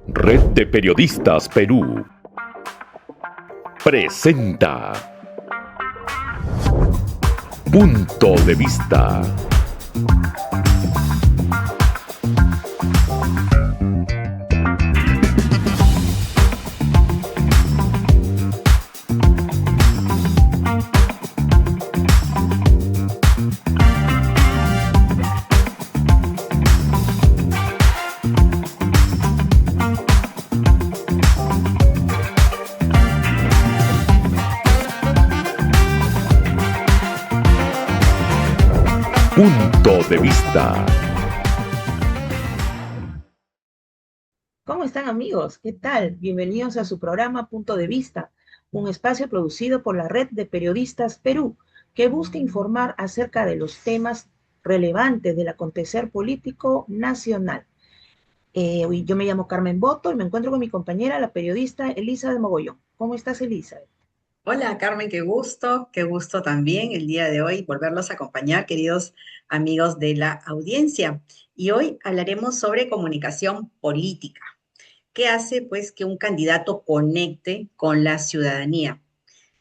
Red de Periodistas Perú presenta Punto de Vista. Punto de Vista. ¿Cómo están amigos? ¿Qué tal? Bienvenidos a su programa Punto de Vista, un espacio producido por la Red de Periodistas Perú, que busca informar acerca de los temas relevantes del acontecer político nacional. Yo me llamo Carmen Boto y me encuentro con mi compañera, la periodista Elisa de Mogollón. ¿Cómo estás, Elisa? Hola Carmen, qué gusto también el día de hoy volverlos a acompañar, queridos amigos de la audiencia. Y hoy hablaremos sobre comunicación política. ¿Qué hace pues que un candidato conecte con la ciudadanía?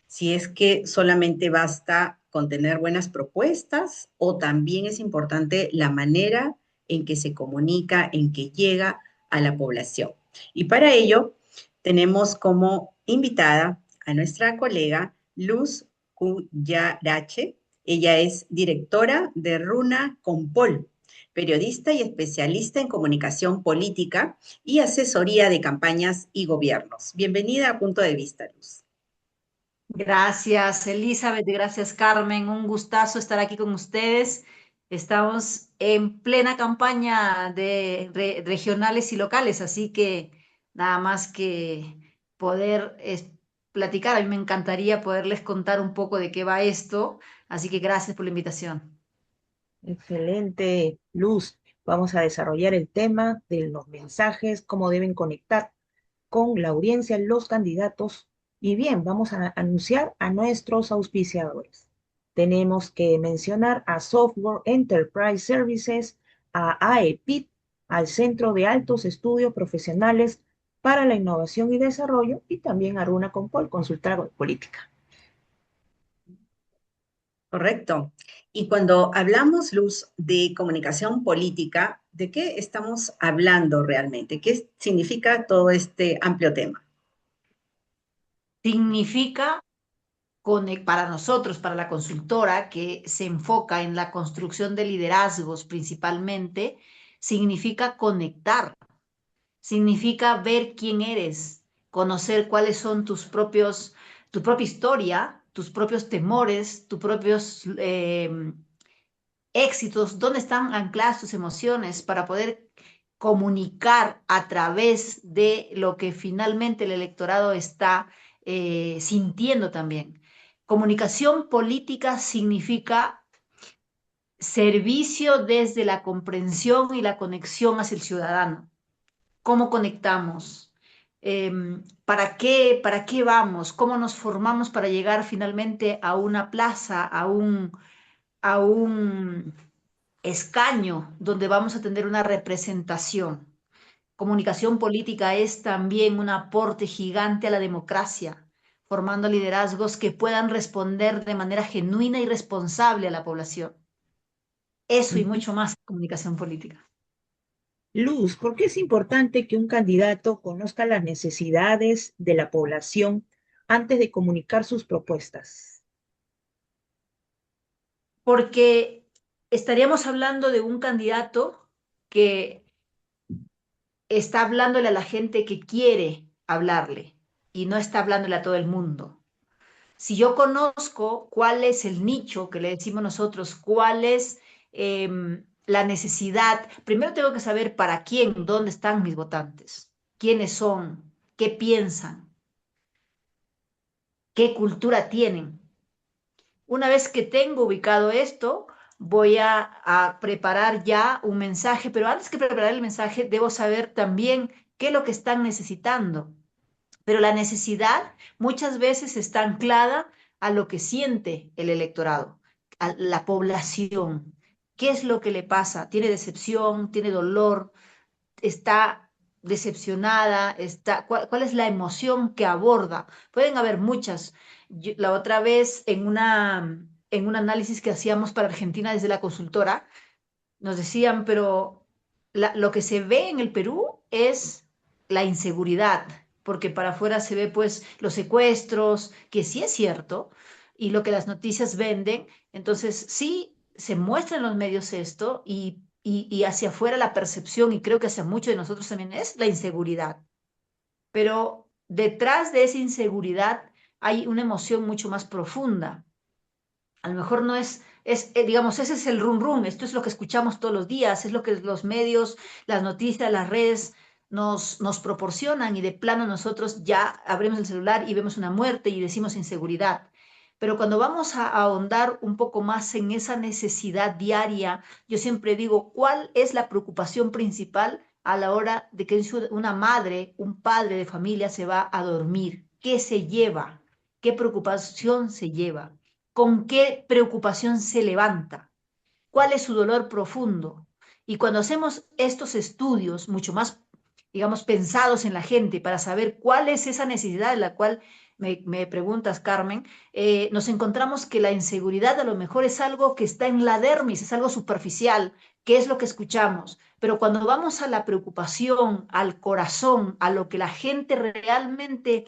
Si es que solamente basta con tener buenas propuestas o también es importante la manera en que se comunica, en que llega a la población. Y para ello tenemos como invitada a nuestra colega Luz Cuyarache. Ella es directora de Runa Compol, periodista y especialista en comunicación política y asesoría de campañas y gobiernos. Bienvenida a Punto de Vista, Luz. Gracias, Elizabeth, gracias, Carmen. Un gustazo estar aquí con ustedes. Estamos en plena campaña de regionales y locales, así que nada más que poder platicar. A mí me encantaría poderles contar un poco de qué va esto, así que gracias por la invitación. Excelente, Luz. Vamos a desarrollar el tema de los mensajes, cómo deben conectar con la audiencia los candidatos. Y bien, vamos a anunciar a nuestros auspiciadores. Tenemos que mencionar a Software Enterprise Services, a AEPIT, al Centro de Altos Estudios Profesionales para la Innovación y Desarrollo, y también a Runa Compol, consultora política. Correcto. Y cuando hablamos, Luz, de comunicación política, ¿de qué estamos hablando realmente? ¿Qué significa todo este amplio tema? Significa para nosotros, para la consultora, que se enfoca en la construcción de liderazgos principalmente, significa conectar, significa ver quién eres, conocer cuáles son tu propia historia, tus propios temores, tus propios éxitos, dónde están ancladas tus emociones para poder comunicar a través de lo que finalmente el electorado está sintiendo también. Comunicación política significa servicio desde la comprensión y la conexión hacia el ciudadano. ¿Cómo conectamos? Para qué vamos? ¿Cómo nos formamos para llegar finalmente a una plaza, a un escaño donde vamos a tener una representación? Comunicación política es también un aporte gigante a la democracia, formando liderazgos que puedan responder de manera genuina y responsable a la población. Eso y mucho más, comunicación política. Luz, ¿por qué es importante que un candidato conozca las necesidades de la población antes de comunicar sus propuestas? Porque estaríamos hablando de un candidato que está hablándole a la gente que quiere hablarle y no está hablándole a todo el mundo. Si yo conozco cuál es el nicho que le decimos nosotros, cuál es la necesidad, primero tengo que saber para quién, dónde están mis votantes, quiénes son, qué piensan, qué cultura tienen. Una vez que tengo ubicado esto, voy a preparar ya un mensaje, pero antes que preparar el mensaje, debo saber también qué es lo que están necesitando. Pero la necesidad muchas veces está anclada a lo que siente el electorado, a la población. ¿Qué es lo que le pasa? ¿Tiene decepción? ¿Tiene dolor? ¿Está decepcionada, está, cuál es la emoción que aborda. Pueden haber muchas. La otra vez en un análisis que hacíamos para Argentina desde la consultora, nos decían, pero lo que se ve en el Perú es la inseguridad, porque para afuera se ve pues los secuestros, que sí es cierto, y lo que las noticias venden. Entonces sí se muestra en los medios esto y hacia afuera la percepción, y creo que hacia muchos de nosotros también es la inseguridad. Pero detrás de esa inseguridad hay una emoción mucho más profunda. A lo mejor no digamos, ese es el run run, esto es lo que escuchamos todos los días, es lo que los medios, las noticias, las redes nos proporcionan, y de plano nosotros ya abrimos el celular y vemos una muerte y decimos inseguridad. Pero cuando vamos a ahondar un poco más en esa necesidad diaria, yo siempre digo, ¿cuál es la preocupación principal a la hora de que una madre, un padre de familia se va a dormir? ¿Qué se lleva? ¿Qué preocupación se lleva? ¿Con qué preocupación se levanta? ¿Cuál es su dolor profundo? Y cuando hacemos estos estudios mucho más, digamos, pensados en la gente para saber cuál es esa necesidad de la cual me preguntas, Carmen, nos encontramos que la inseguridad a lo mejor es algo que está en la dermis, es algo superficial, que es lo que escuchamos. Pero cuando vamos a la preocupación, al corazón, a lo que la gente realmente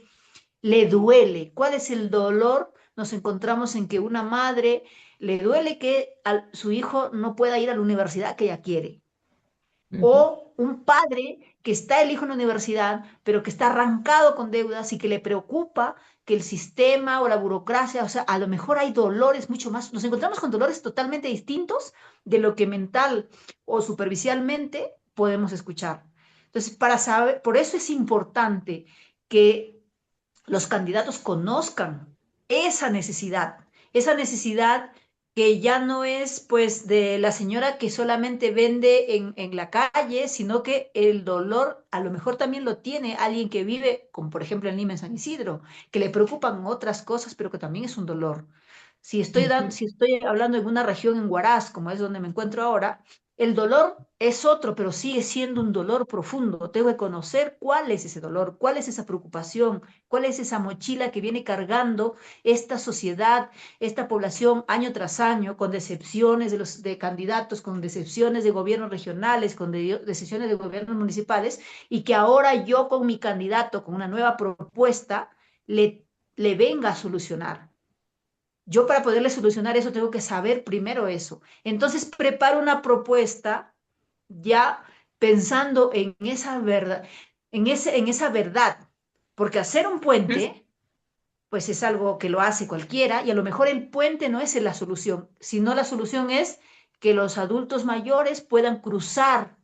le duele, cuál es el dolor, nos encontramos en que una madre le duele que su hijo no pueda ir a la universidad que ella quiere. Ujú. O un padre que está el hijo en la universidad, pero que está arrancado con deudas y que le preocupa que el sistema o la burocracia, o sea, a lo mejor hay dolores mucho más, nos encontramos con dolores totalmente distintos de lo que mental o superficialmente podemos escuchar. Entonces, para saber, por eso es importante que los candidatos conozcan esa necesidad que ya no es pues de la señora que solamente vende en la calle, sino que el dolor a lo mejor también lo tiene alguien que vive, como por ejemplo en Lima, en San Isidro, que le preocupan otras cosas, pero que también es un dolor. Ujú. Si estoy hablando en una región en Huaraz, como es donde me encuentro ahora, el dolor es otro, pero sigue siendo un dolor profundo. Tengo que conocer cuál es ese dolor, cuál es esa preocupación, cuál es esa mochila que viene cargando esta sociedad, esta población año tras año, con decepciones de candidatos, con decepciones de gobiernos regionales, con decepciones de gobiernos municipales, y que ahora yo con mi candidato, con una nueva propuesta, le venga a solucionar. Yo para poderle solucionar eso tengo que saber primero eso. Entonces preparo una propuesta ya pensando en esa verdad, en esa verdad, porque hacer un puente, pues es algo que lo hace cualquiera, y a lo mejor el puente no es la solución, sino la solución es que los adultos mayores puedan cruzar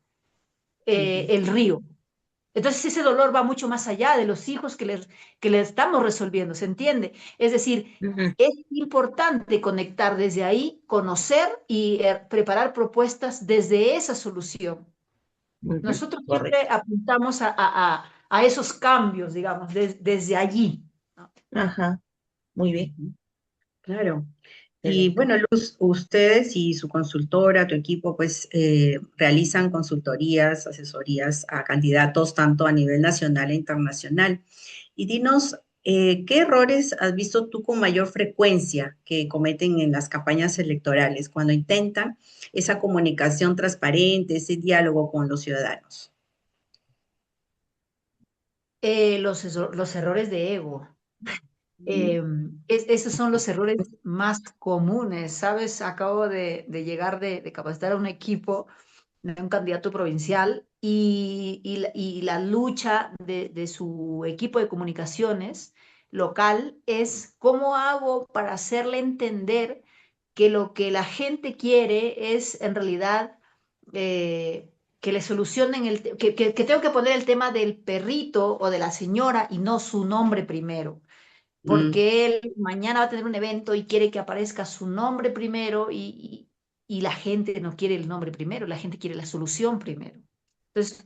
Ujú. el río. Entonces ese dolor va mucho más allá de los hijos que le estamos resolviendo, ¿se entiende? Es decir, Ujú. es importante conectar desde ahí, conocer y preparar propuestas desde esa solución. Ujú. Nosotros siempre Correcto. apuntamos a esos cambios, digamos, desde allí, ¿no? Ajá, muy bien. Ujú. Claro. Y Excelente. bueno, Luz, ustedes y su consultora, tu equipo, pues realizan consultorías, asesorías a candidatos tanto a nivel nacional e internacional. Y dinos, ¿qué errores has visto tú con mayor frecuencia que cometen en las campañas electorales cuando intentan esa comunicación transparente, ese diálogo con los ciudadanos? Los errores de ego. Ujú. Esos son los errores más comunes, ¿sabes? Acabo de llegar de capacitar a un equipo de un candidato provincial, y la lucha de su equipo de comunicaciones local es cómo hago para hacerle entender que lo que la gente quiere es en realidad que le solucionen que tengo que poner el tema del perrito o de la señora y no su nombre primero, Mm, porque él mañana va a tener un evento y quiere que aparezca su nombre primero, y la gente no quiere el nombre primero, la gente quiere la solución primero. Entonces,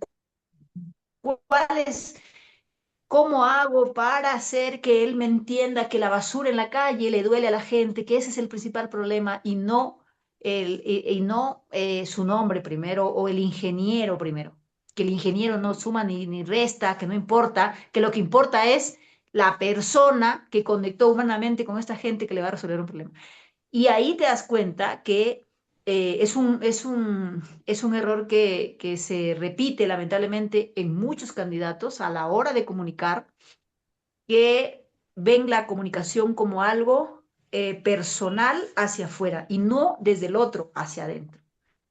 ¿cuál es, cómo hago para hacer que él me entienda que la basura en la calle le duele a la gente, que ese es el principal problema, y no, su nombre primero o el ingeniero primero? que el ingeniero no suma ni resta, que no importa, que lo que importa es la persona que conectó humanamente con esta gente que le va a resolver un problema. Y ahí te das cuenta que es un error que se repite lamentablemente en muchos candidatos a la hora de comunicar, que ven la comunicación como algo personal hacia afuera y no desde el otro hacia adentro.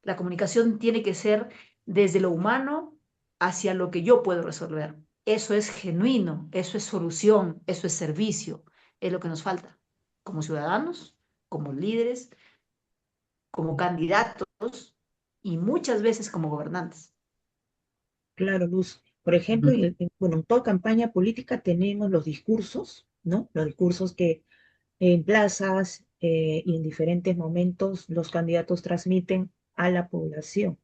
La comunicación tiene que ser desde lo humano hacia lo que yo puedo resolver. Eso es genuino, eso es solución, eso es servicio, es lo que nos falta como ciudadanos, como líderes, como candidatos y muchas veces como gobernantes. Claro, Luz. Por ejemplo, Ujú. bueno, en toda campaña política tenemos los discursos, ¿no? Los discursos que en plazas y en diferentes momentos los candidatos transmiten a la población.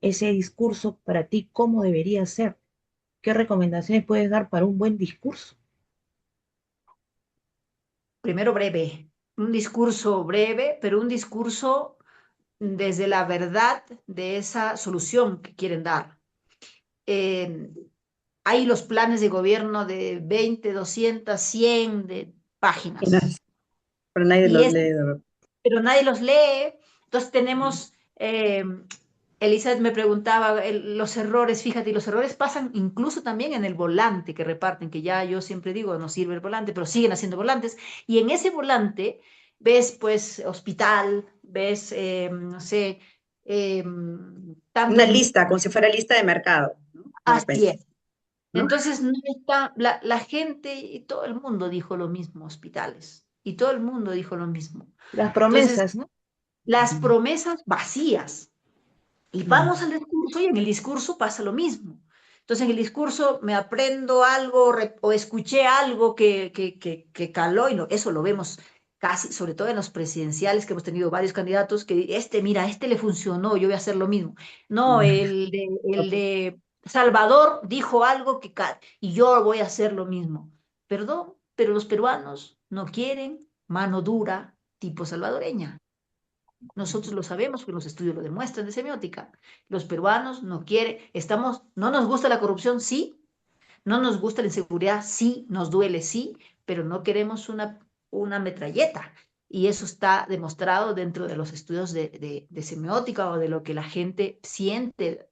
Ese discurso para ti, ¿cómo debería ser? ¿Qué recomendaciones puedes dar para un buen discurso? Primero breve, un discurso breve, pero un discurso desde la verdad de esa solución que quieren dar. Eh, Hay los planes de gobierno de 20, 200, 100 de páginas. Pero nadie Y los es, lee, de verdad. pero nadie los lee. Entonces tenemos, Elizabeth me preguntaba los errores, fíjate, y los errores pasan incluso también en el volante que reparten, que ya yo siempre digo, no sirve el volante, pero siguen haciendo volantes. Y en ese volante ves pues hospital, ves, no sé, eh, Una tantos lista, como si fuera lista de mercado, ¿no? De así repente, es. ¿no? Entonces, no está, la gente y todo el mundo dijo lo mismo, hospitales, y todo el mundo dijo lo mismo. Las Entonces, promesas, ¿no? las Mm, promesas vacías, y mm, vamos al discurso y en el discurso pasa lo mismo. Entonces, en el discurso me aprendo algo o escuché algo que caló, y eso lo vemos casi, sobre todo en los presidenciales, que hemos tenido varios candidatos, que mira, este le funcionó, yo voy a hacer lo mismo. No, el de Salvador dijo algo y yo voy a hacer lo mismo. Perdón, pero los peruanos no quieren mano dura tipo salvadoreña. Nosotros lo sabemos, porque los estudios lo demuestran de semiótica. Los peruanos no quieren, no nos gusta la corrupción, sí, no nos gusta la inseguridad, sí, nos duele, sí, pero no queremos una metralleta. Y eso está demostrado dentro de los estudios de semiótica o de lo que la gente siente.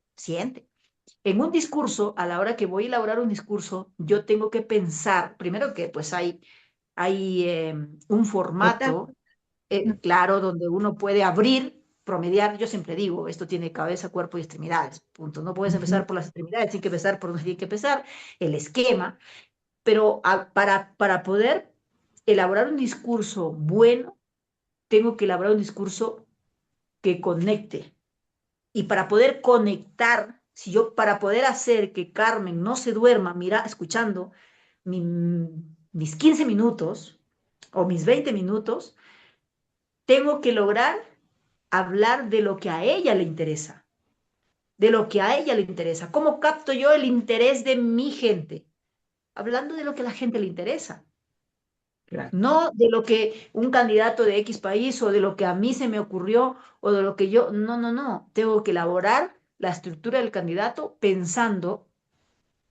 En un discurso, a la hora que voy a elaborar un discurso, yo tengo que pensar, primero que pues hay un etapa. formato claro, donde uno puede abrir, promediar. Yo siempre digo, esto tiene cabeza, cuerpo y extremidades, punto. No puedes Ujú. empezar por las extremidades, tienes que empezar por donde tiene que empezar, el esquema, pero para poder elaborar un discurso bueno, tengo que elaborar un discurso que conecte. Y para poder conectar, para poder hacer que Carmen no se duerma, mira, escuchando mi- mis 15 minutos o mis 20 minutos, tengo que lograr hablar de lo que a ella le interesa, de lo que a ella le interesa. ¿Cómo capto yo el interés de mi gente? Hablando de lo que a la gente le interesa, Claro, no de lo que un candidato de X país o de lo que a mí se me ocurrió o de lo que yo, no, no, no, tengo que elaborar la estructura del candidato pensando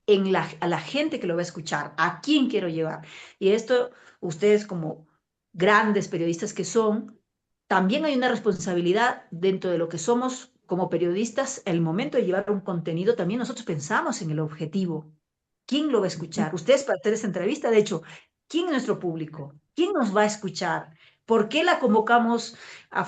en a la gente que lo va a escuchar, a quién quiero llevar. Y esto, ustedes como grandes periodistas que son, también hay una responsabilidad dentro de lo que somos como periodistas, el momento de llevar un contenido, también nosotros pensamos en el objetivo. ¿Quién lo va a escuchar? Ustedes para hacer esta entrevista, de hecho, ¿quién es nuestro público? ¿Quién nos va a escuchar? ¿Por qué la convocamos a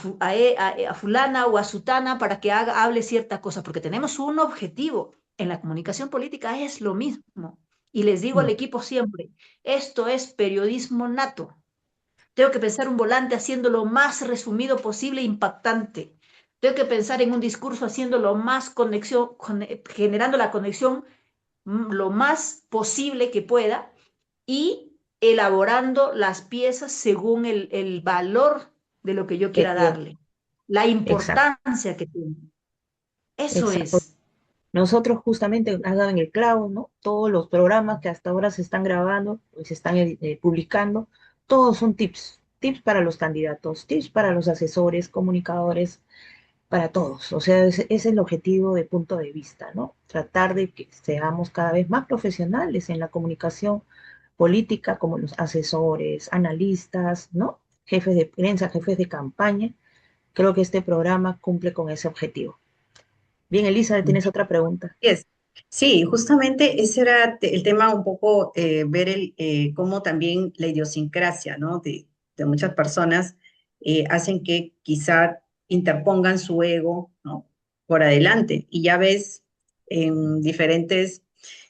fulana o a sutana para que hable cierta cosa? Porque tenemos un objetivo. En la comunicación política es lo mismo. Y les digo al mm, equipo siempre, esto es periodismo nato. Tengo que pensar un volante haciendo lo más resumido posible e impactante. Tengo que pensar en un discurso haciendo lo más conexión, generando la conexión lo más posible que pueda y elaborando las piezas según el valor de lo que yo que quiera tiene. darle, la Exacto, importancia que tiene. Eso exacto. es. Nosotros justamente has dado en el clavo, ¿no? Todos los programas que hasta ahora se están grabando y se están publicando, todos son tips, tips para los candidatos, tips para los asesores, comunicadores. para todos. O sea, ese es el objetivo de punto de vista, ¿no? Tratar de que seamos cada vez más profesionales en la comunicación política, como los asesores, analistas, ¿no? Jefes de prensa, jefes de campaña. Creo que este programa cumple con ese objetivo. Bien, Elisa, ¿tienes otra pregunta? Es. Sí, justamente ese era el tema un poco, ver cómo también la idiosincrasia, ¿no? De muchas personas hacen que quizá interpongan su ego, ¿no? Por adelante. Y ya ves en diferentes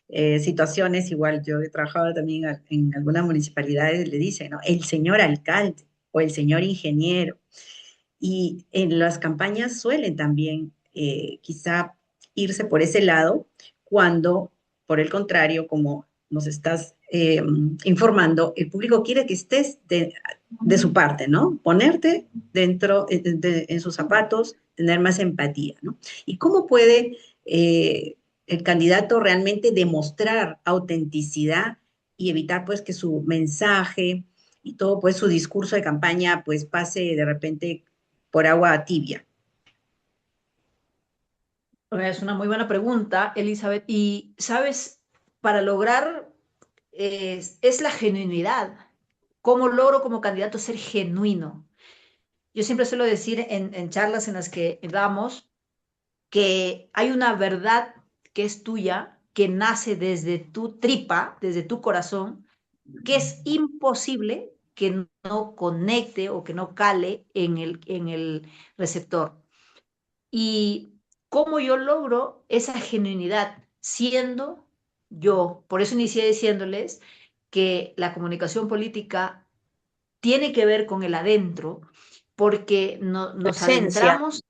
situaciones, igual yo he trabajado también en algunas municipalidades, le dicen, ¿no? El señor alcalde o el señor ingeniero. Y en las campañas suelen también quizá irse por ese lado, cuando, por el contrario, como nos estás informando, el público quiere que estés de su parte, ¿no? Ponerte dentro, en sus zapatos, tener más empatía, ¿no? ¿Y cómo puede el candidato realmente demostrar autenticidad y evitar pues que su mensaje y todo pues su discurso de campaña pues pase de repente por agua tibia? Es una muy buena pregunta, Elizabeth. Y, ¿sabes? Para lograr es la genuinidad. ¿Cómo logro como candidato ser genuino? Yo siempre suelo decir en charlas en las que damos que hay una verdad que es tuya, que nace desde tu tripa, desde tu corazón, que es imposible que no conecte o que no cale en el receptor. Y cómo yo logro esa genuinidad siendo yo. Por eso inicié diciéndoles que la comunicación política tiene que ver con el adentro, porque nos Presencia. adentramos,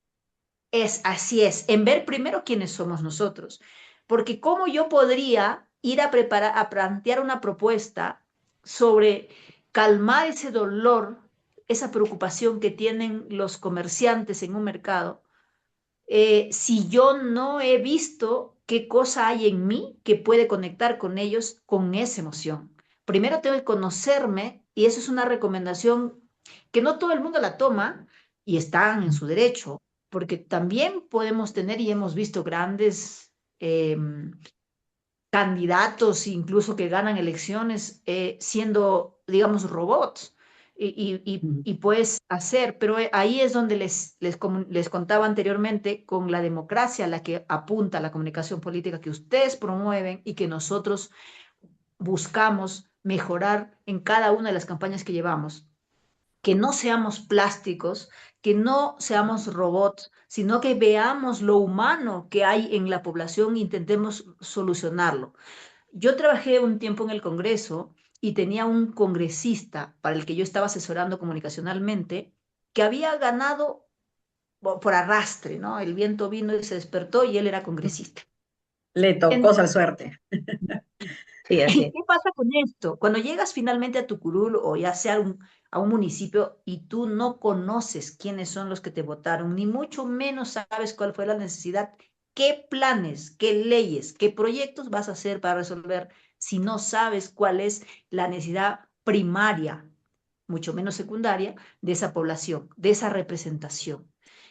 es así es, en ver primero quiénes somos nosotros. Porque cómo yo podría ir a preparar, a plantear una propuesta sobre calmar ese dolor, esa preocupación que tienen los comerciantes en un mercado, si yo no he visto qué cosa hay en mí que puede conectar con ellos con esa emoción. Primero tengo que conocerme y eso es una recomendación que no todo el mundo la toma y están en su derecho, porque también podemos tener y hemos visto grandes candidatos incluso que ganan elecciones siendo, digamos, robots. Y puedes hacer, pero ahí es donde les contaba anteriormente con la democracia a la que apunta la comunicación política que ustedes promueven y que nosotros buscamos mejorar en cada una de las campañas que llevamos, que no seamos plásticos, que no seamos robots, sino que veamos lo humano que hay en la población e intentemos solucionarlo. Yo trabajé un tiempo en el Congreso y tenía un congresista para el que yo estaba asesorando comunicacionalmente que había ganado por arrastre, ¿no? El viento vino y se despertó y él era congresista. Le tocó esa suerte. Sí, así es. ¿Qué pasa con esto? Cuando llegas finalmente a tu curul o ya sea a un municipio y tú no conoces quiénes son los que te votaron, ni mucho menos sabes cuál fue la necesidad, qué planes, qué leyes, qué proyectos vas a hacer para resolver si no sabes cuál es la necesidad primaria, mucho menos secundaria, de esa población, de esa representación.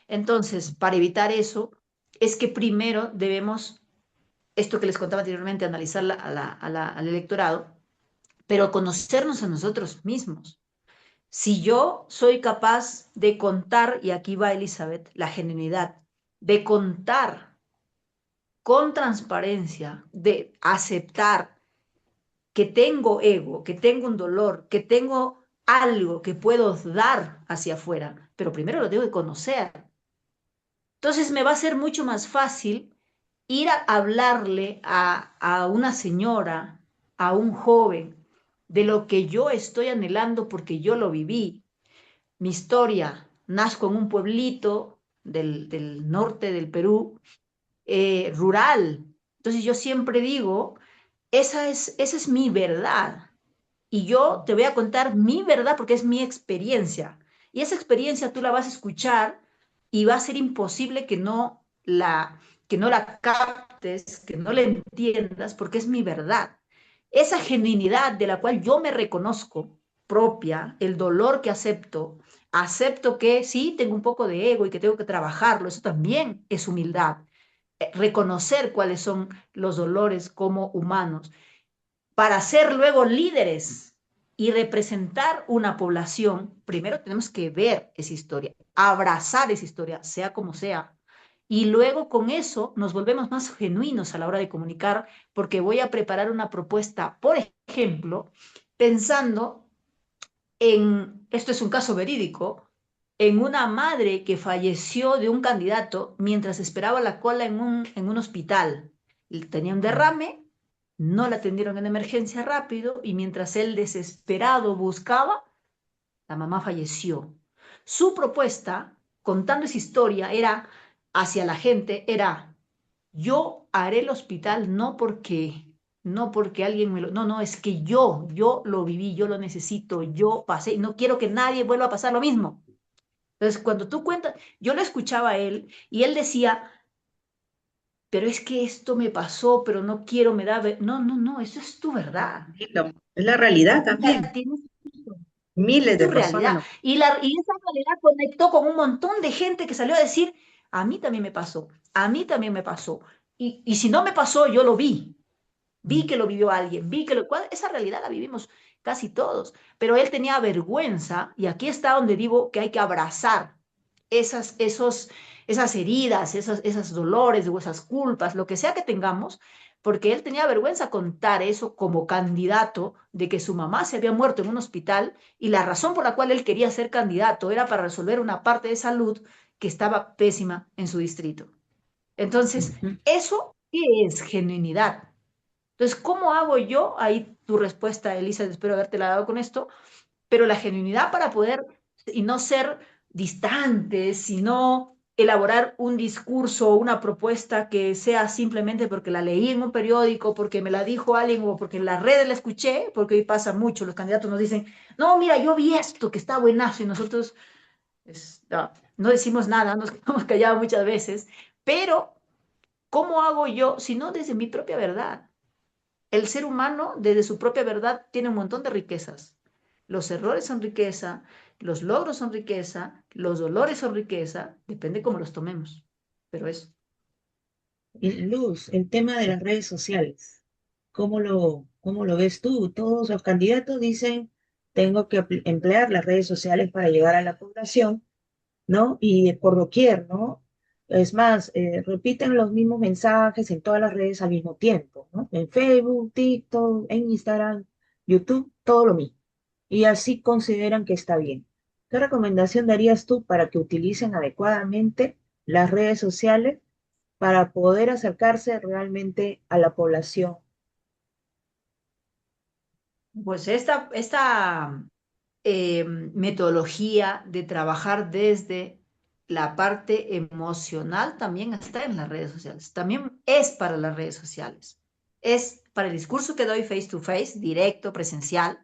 Entonces, para evitar eso, es que primero debemos esto que les contaba anteriormente, analizar al electorado, pero conocernos a nosotros mismos. Si yo soy capaz de contar, y aquí va Elizabeth, la genuinidad, de contar con transparencia, de aceptar que tengo ego, que tengo un dolor, que tengo algo que puedo dar hacia afuera, pero primero lo tengo que conocer. Entonces me va a ser mucho más fácil ir a hablarle a una señora, a un joven, de lo que yo estoy anhelando porque yo lo viví. Mi historia, nazco en un pueblito del norte del Perú, rural. Entonces yo siempre digo, esa es mi verdad. Y yo te voy a contar mi verdad porque es mi experiencia. Y esa experiencia tú la vas a escuchar y va a ser imposible que no la captes, que no la entiendas, porque es mi verdad. Esa genuinidad de la cual yo me reconozco propia, el dolor que acepto, acepto que sí, tengo un poco de ego y que tengo que trabajarlo, eso también es humildad. Reconocer cuáles son los dolores como humanos para ser luego líderes y representar una población, primero tenemos que ver esa historia, abrazar esa historia, sea como sea. Y luego con eso nos volvemos más genuinos a la hora de comunicar, porque voy a preparar una propuesta, por ejemplo, pensando en, esto es un caso verídico, en una madre que falleció de un candidato mientras esperaba la cola en un hospital. Tenía un derrame, no la atendieron en emergencia rápido y mientras él desesperado buscaba, la mamá falleció. Su propuesta, contando esa historia, era hacia la gente, era, yo haré el hospital no porque alguien me lo, no, no, es que yo lo viví, yo lo necesito, yo pasé, y no quiero que nadie vuelva a pasar lo mismo. Entonces, cuando tú cuentas, yo lo escuchaba a él y él decía, pero es que esto me pasó, pero no quiero, me da, no, no, no, eso es tu verdad. Es la realidad Ya también. tienes Miles tu de personas realidad. no. Y esa realidad conectó con un montón de gente que salió a decir, a mí también me pasó, a mí también me pasó. Y si no me pasó, yo lo vi que lo vivió alguien, vi que lo, esa realidad la vivimos casi todos, pero él tenía vergüenza y aquí está donde digo que hay que abrazar esas heridas, esos dolores o esas culpas, lo que sea que tengamos, porque él tenía vergüenza contar eso como candidato de que su mamá se había muerto en un hospital y la razón por la cual él quería ser candidato era para resolver una parte de salud que estaba pésima en su distrito. Entonces, Ujú. ¿eso qué es genuinidad? Entonces, ¿cómo hago yo? Ahí tu respuesta, Elisa, espero haberte la dado con esto, pero la genuinidad para poder y no ser distantes, sino elaborar un discurso, una propuesta que sea simplemente porque la leí en un periódico, porque me la dijo alguien o porque en las redes la escuché, porque hoy pasa mucho, los candidatos nos dicen, no, mira, yo vi esto que está buenazo y nosotros no, no decimos nada, nos quedamos callados muchas veces, pero ¿cómo hago yo si no desde mi propia verdad? El ser humano, desde su propia verdad, tiene un montón de riquezas. Los errores son riqueza, los logros son riqueza, los dolores son riqueza, depende cómo los tomemos. Pero eso. Y Luz, el tema de las redes sociales, cómo lo ves tú? Todos los candidatos dicen, tengo que emplear las redes sociales para llegar a la población, ¿no? Y por doquier, ¿no? Es más, repiten los mismos mensajes en todas las redes al mismo tiempo, ¿no? En Facebook, TikTok, en Instagram, YouTube, todo lo mismo. Y así consideran que está bien. ¿Qué recomendación darías tú para que utilicen adecuadamente las redes sociales para poder acercarse realmente a la población? Pues esta metodología de trabajar desde la parte emocional también está en las redes sociales, también es para las redes sociales, es para el discurso que doy face to face, directo, presencial,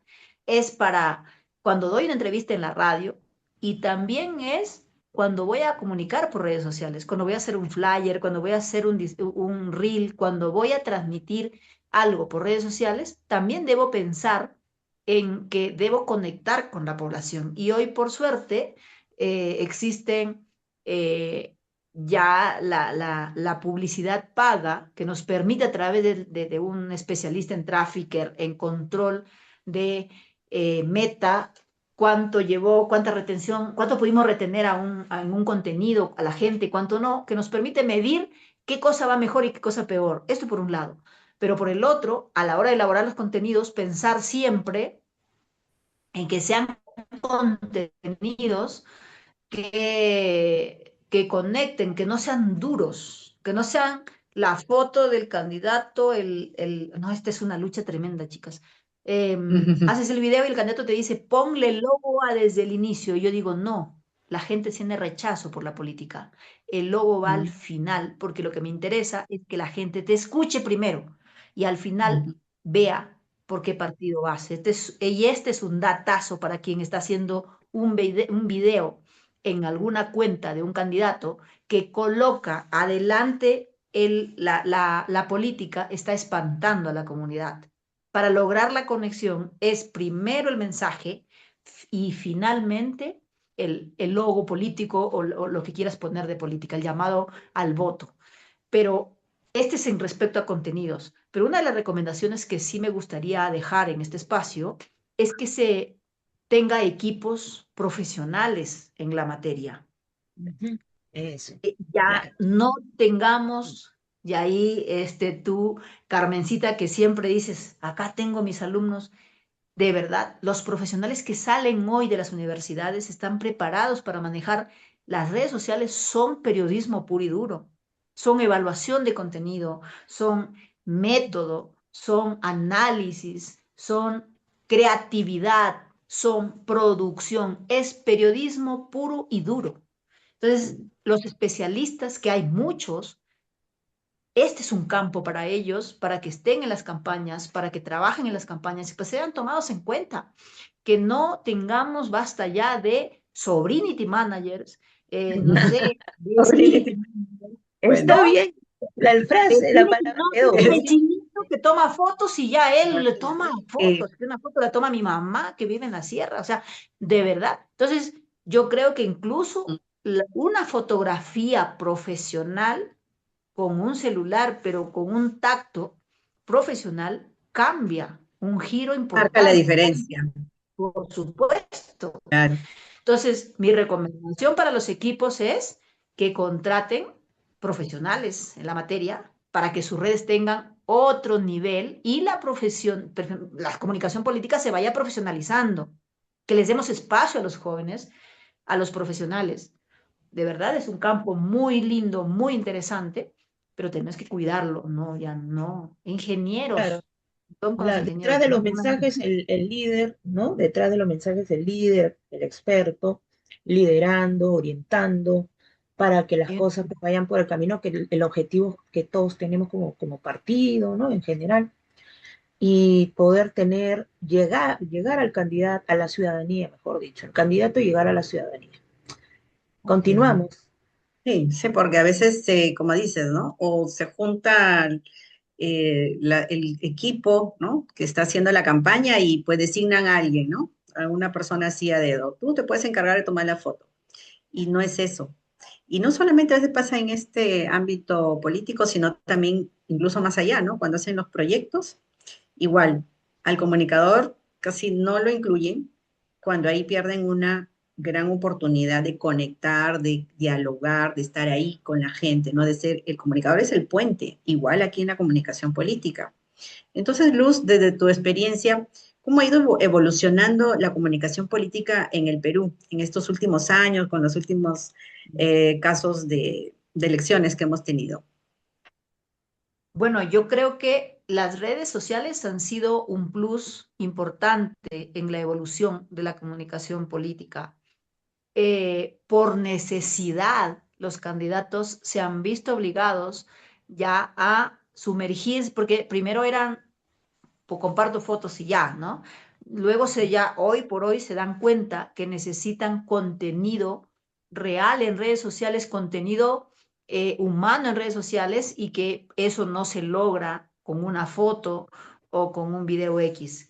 es para cuando doy una entrevista en la radio y también es cuando voy a comunicar por redes sociales, cuando voy a hacer un flyer, cuando voy a hacer un reel, cuando voy a transmitir algo por redes sociales, también debo pensar en que debo conectar con la población. Y hoy, por suerte, existen ya la publicidad paga que nos permite a través de un especialista en trafficker, en control de meta, cuánto llevó, cuánta retención, cuánto pudimos retener en un contenido a la gente, cuánto no, que nos permite medir qué cosa va mejor y qué cosa peor. Esto por un lado. Pero por el otro, a la hora de elaborar los contenidos, pensar siempre en que sean contenidos que conecten, que no sean duros, que no sean la foto del candidato, no, esta es una lucha tremenda, chicas. Haces el video y el candidato te dice, ponle el logo a desde el inicio. Y yo digo, no, la gente tiene rechazo por la política. El logo va al final, porque lo que me interesa es que la gente te escuche primero y al final vea por qué partido vas. Y este es un datazo para quien está haciendo un video en alguna cuenta de un candidato que coloca adelante la política, está espantando a la comunidad. Para lograr la conexión es primero el mensaje y finalmente el logo político o lo que quieras poner de política, el llamado al voto. Pero este es en respecto a contenidos. Pero una de las recomendaciones que sí me gustaría dejar en este espacio es que se tenga equipos profesionales en la materia. Ujú. Eso, Ya claro. no tengamos, y ahí tú, Carmencita, que siempre dices, acá tengo mis alumnos, de verdad, los profesionales que salen hoy de las universidades están preparados para manejar las redes sociales, son periodismo puro y duro, son evaluación de contenido, son método, son análisis, son creatividad, son producción, es periodismo puro y duro. Entonces, los especialistas, que hay muchos, este es un campo para ellos, para que estén en las campañas, para que trabajen en las campañas y pues sean tomados en cuenta. Que no tengamos basta ya de sobrinity managers, no sé, de Horrible. city managers, Está Bueno, ¿no? bien, la frase, la No, palabra quedó. tienen el es, chinito que toma fotos y ya él le toma eh, fotos. Una foto la toma mi mamá que vive en la sierra, o sea, de verdad. Entonces, yo creo que incluso una fotografía profesional con un celular, pero con un tacto profesional, cambia un giro marca la importante, diferencia, por supuesto. claro. Entonces, mi recomendación para los equipos es que contraten profesionales en la materia para que sus redes tengan otro nivel y la comunicación política se vaya profesionalizando, que les demos espacio a los jóvenes, a los profesionales. De verdad es un campo muy lindo, muy interesante, pero tenemos que cuidarlo, ¿no? Ya no. Claro. Ingenieros, son con los Detrás ingenieros. de los mensajes, el líder, ¿no? Detrás de los mensajes, el líder, el experto, liderando, orientando, para que las cosas pues, vayan por el camino, que el objetivo que todos tenemos como partido, ¿no? En general, y poder llegar al candidato, a la ciudadanía, mejor dicho, el candidato llegar a la ciudadanía. Continuamos. Sí, sí, porque a veces, como dices, ¿no? O se junta el equipo, ¿no? Que está haciendo la campaña y pues designan a alguien, ¿no? A una persona así a dedo. Tú te puedes encargar de tomar la foto. Y no es eso. Y no solamente a veces pasa en este ámbito político, sino también incluso más allá, ¿no? Cuando hacen los proyectos, igual, al comunicador casi no lo incluyen, cuando ahí pierden una gran oportunidad de conectar, de dialogar, de estar ahí con la gente, ¿no? De ser, el comunicador es el puente, igual aquí en la comunicación política. Entonces, Luz, desde tu experiencia, ¿cómo ha ido evolucionando la comunicación política en el Perú en estos últimos años, con los últimos casos de elecciones que hemos tenido? Bueno, yo creo que las redes sociales han sido un plus importante en la evolución de la comunicación política. Por necesidad, los candidatos se han visto obligados ya a sumergirse, porque primero eran, pues, comparto fotos y ya, ¿no? Luego hoy por hoy se dan cuenta que necesitan contenido real en redes sociales, contenido humano en redes sociales y que eso no se logra con una foto o con un video X,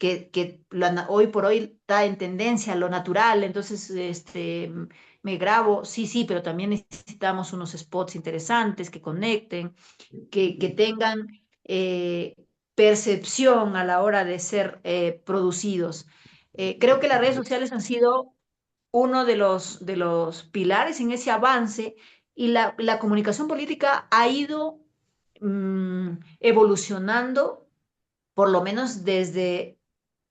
hoy por hoy está en tendencia lo natural, entonces me grabo, sí, sí, pero también necesitamos unos spots interesantes que conecten, que tengan eh, percepción a la hora de ser producidos. Creo que las redes sociales han sido uno de los pilares en ese avance y la comunicación política ha ido evolucionando, por lo menos desde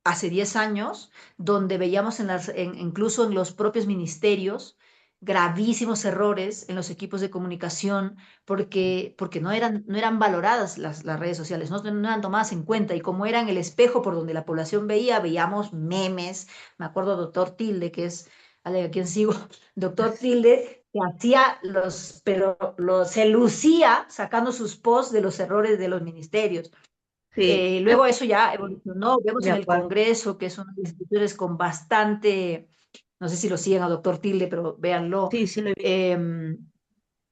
hace 10 años, donde veíamos incluso en los propios ministerios gravísimos errores en los equipos de comunicación porque no eran valoradas las redes sociales, no eran tomadas en cuenta y como eran el espejo por donde la población veíamos memes, me acuerdo doctor Tilde, que es a quien sigo, doctor Tilde, que hacía se lucía sacando sus posts de los errores de los ministerios. Sí, Luego eso ya evolucionó, vemos me en el acuerdo. Congreso, que es una de las instituciones con bastante, no sé si lo siguen a doctor Tilde, pero véanlo. Sí, sí lo he visto.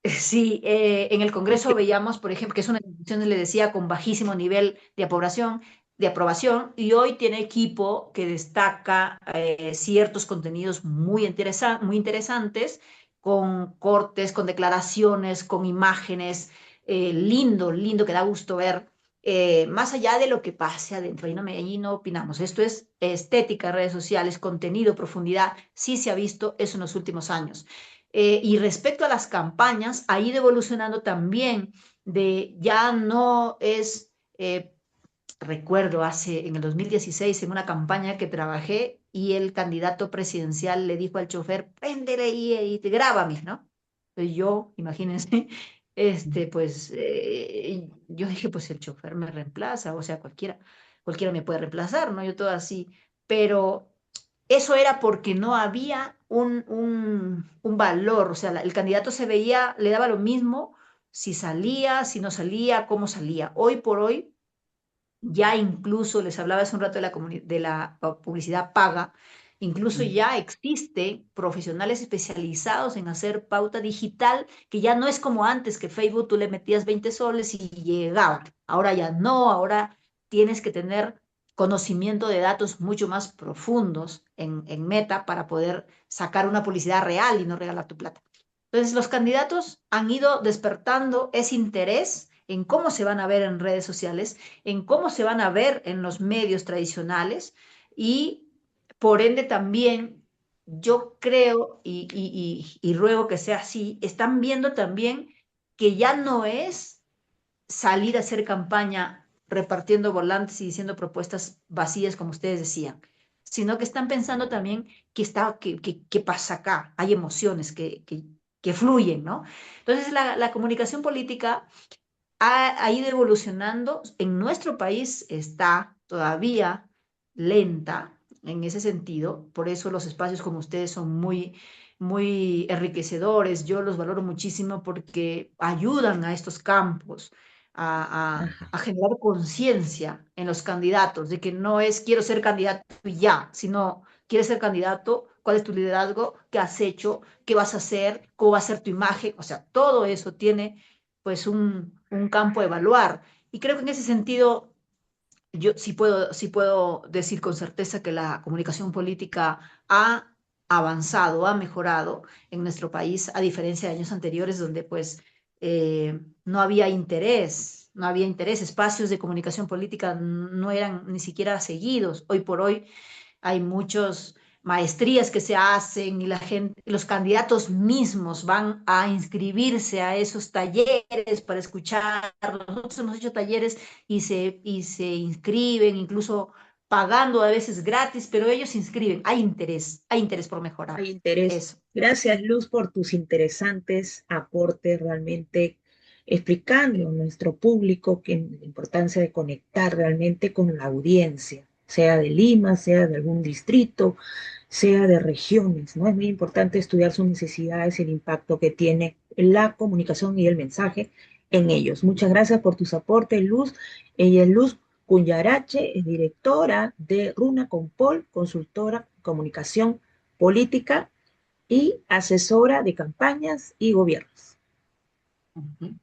Sí, en el Congreso veíamos, por ejemplo, que es una institución, le decía, con bajísimo nivel de aprobación, de aprobación, y hoy tiene equipo que destaca ciertos contenidos muy interesantes, con cortes, con declaraciones, con imágenes, lindo, lindo, que da gusto ver, más allá de lo que pase adentro. Ahí no opinamos. Esto es estética, redes sociales, contenido, profundidad. Sí se ha visto eso en los últimos años. Y respecto a las campañas, ha ido evolucionando también, de ya no es, recuerdo en el 2016, en una campaña que trabajé, y el candidato presidencial le dijo al chofer, préndele y grábame, ¿no? Entonces yo, imagínense, pues yo dije, pues el chofer me reemplaza, o sea, cualquiera me puede reemplazar, ¿no? Yo todo así, pero eso era porque no había un valor, o sea, el candidato se veía, le daba lo mismo si salía, si no salía, cómo salía. Hoy por hoy, ya incluso, les hablaba hace un rato de la publicidad paga, incluso ya existe profesionales especializados en hacer pauta digital, que ya no es como antes, que Facebook tú le metías 20 soles y llegaba. Ahora ya no, ahora tienes que tener conocimiento de datos mucho más profundos en Meta para poder sacar una publicidad real y no regalar tu plata. Entonces, los candidatos han ido despertando ese interés en cómo se van a ver en redes sociales, en cómo se van a ver en los medios tradicionales, y por ende también yo creo y ruego que sea así, están viendo también que ya no es salir a hacer campaña repartiendo volantes y diciendo propuestas vacías, como ustedes decían, sino que están pensando también qué pasa acá, hay emociones que fluyen, ¿no? Entonces la comunicación política ha ido evolucionando. En nuestro país está todavía lenta en ese sentido, por eso los espacios como ustedes son muy enriquecedores. Yo los valoro muchísimo porque ayudan a estos campos a generar conciencia en los candidatos, de que no es quiero ser candidato y ya, sino quieres ser candidato, cuál es tu liderazgo, qué has hecho, qué vas a hacer, cómo va a ser tu imagen, o sea, todo eso tiene pues un campo a evaluar. Y creo que en ese sentido, yo sí puedo decir con certeza que la comunicación política ha avanzado, ha mejorado en nuestro país, a diferencia de años anteriores, donde pues no había interés, espacios de comunicación política no eran ni siquiera seguidos. Hoy por hoy hay muchas maestrías que se hacen, y la gente, los candidatos mismos van a inscribirse a esos talleres para escuchar. Nosotros hemos hecho talleres y se inscriben, incluso pagando a veces gratis, pero ellos se inscriben. Hay interés por mejorar. Hay interés. Eso. Gracias, Luz, por tus interesantes aportes, realmente explicando a nuestro público que la importancia de conectar realmente con la audiencia, sea de Lima, sea de algún distrito, sea de regiones, ¿no? Es muy importante estudiar sus necesidades y el impacto que tiene la comunicación y el mensaje en ellos. Muchas gracias por tus aportes, Luz. Ella es Luz Cuyarache, es directora de Runa Compol, consultora comunicación política y asesora de campañas y gobiernos. Ujú.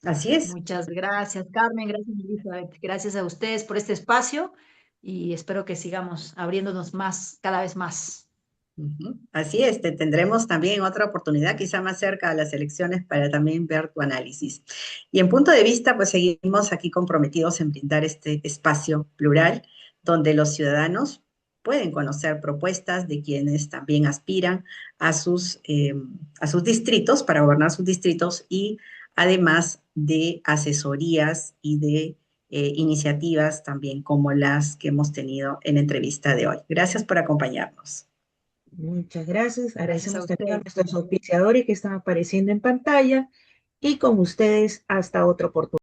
Así es. Muchas gracias, Carmen. Gracias, Elizabeth. Gracias a ustedes por este espacio, y espero que sigamos abriéndonos más, cada vez más. Ujú. Así es, te tendremos también otra oportunidad, quizá más cerca de las elecciones, para también ver tu análisis. Y en punto de vista, pues seguimos aquí comprometidos en brindar este espacio plural, donde los ciudadanos pueden conocer propuestas de quienes también aspiran a sus distritos, para gobernar sus distritos, y además de asesorías y de iniciativas también como las que hemos tenido en la entrevista de hoy. Gracias por acompañarnos. Muchas gracias. Gracias a Agradecemos también a ustedes. nuestros auspiciadores que están apareciendo en pantalla y con ustedes hasta otra oportunidad.